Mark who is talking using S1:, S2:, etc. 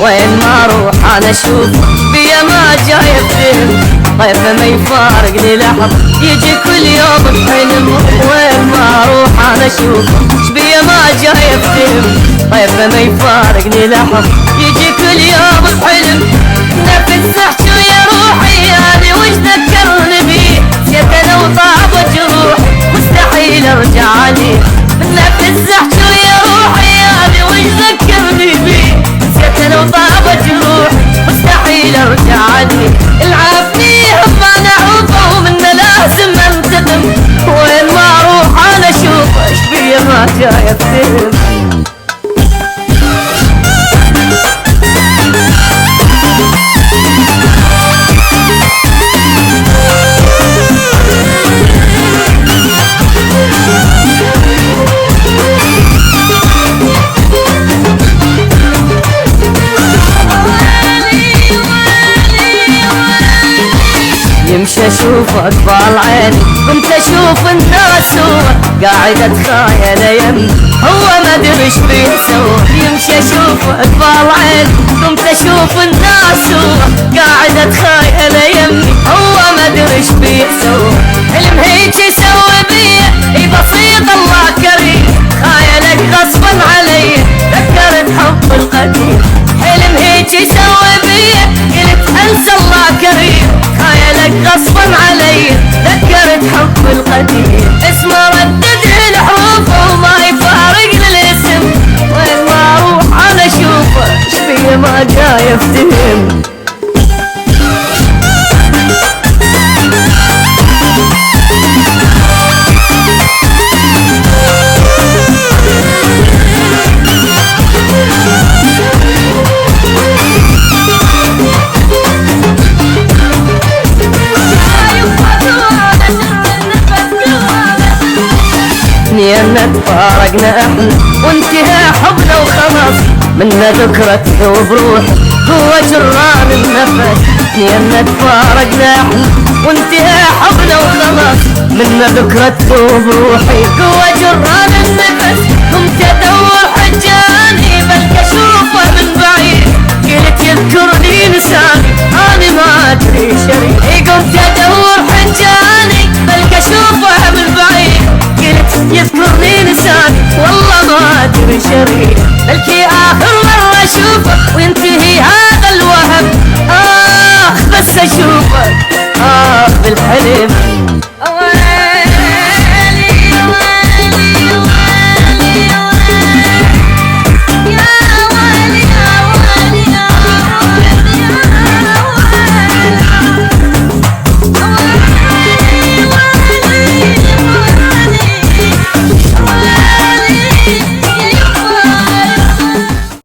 S1: وين ما اروح انا اشوف بيا ما جاي بهم. طيفه ما يفارقني لحظة يجي كل يوم بحلم. وين ما اروح انا اشوف بيا ما جاي بهم. طيفه ما يفارقني لحظة يجي كل يوم بحلم. نفس احكي يا روحي هذه وش ذكرني بيه. نسيت لو طاب جروح مستحيل ارجع عليه. نفس احكي يا روحي هذه وش ذكرني بيه. نسيت لو طاب جروح مستحيل ارجع عليه. العافني هم انا عوفه ومنه لازم انتقم. وين ما اروح انا اشوف ايش بيه ما جاي افتهم. يمشي اشوفك بالعين قمت اشوف الناس صور قاعد اتخايل يمي هو ما ادري ايش بيه سوى. يمشي اشوفك بالعين قمت اشوف الناس صور قاعد اتخايل يمي هو ما ادري ايش بيه سوى. حلم هيك يسوي بيه اي بسيط الله كريم. خايلك غصبا علي ذكرت حب القديم. حلم هيك يسوي بيه قلت انسى الله كريم. خايلك غصبا علي ذكرت حب القديم. اسمه ردد الحروف وما يفارقني الاسم. وين ما اروح انا اشوفه ايش بيه ما جاي افتهم. نينا تفارقنا احنا وانتهى حبنا وخلاص. منا ذكرى تذوب روحي هو جران النفس. نينا تفارقنا احنا وانتهى حبنا وخلاص. منا ذكرى تذوب روحي هو جران النفس. قمت ادور حجاني بلك اشوفه من بعيد. قلت يذكرني لساني انا ما ادري شريك. قمت ادور حجاني بلك اشوفه من بعيد. قلت يذكرني لساني والله ما ادري شريك. بلكي اخر مرة اشوفك وينتهي هذا الوهم. بس اشوفك بالحلم.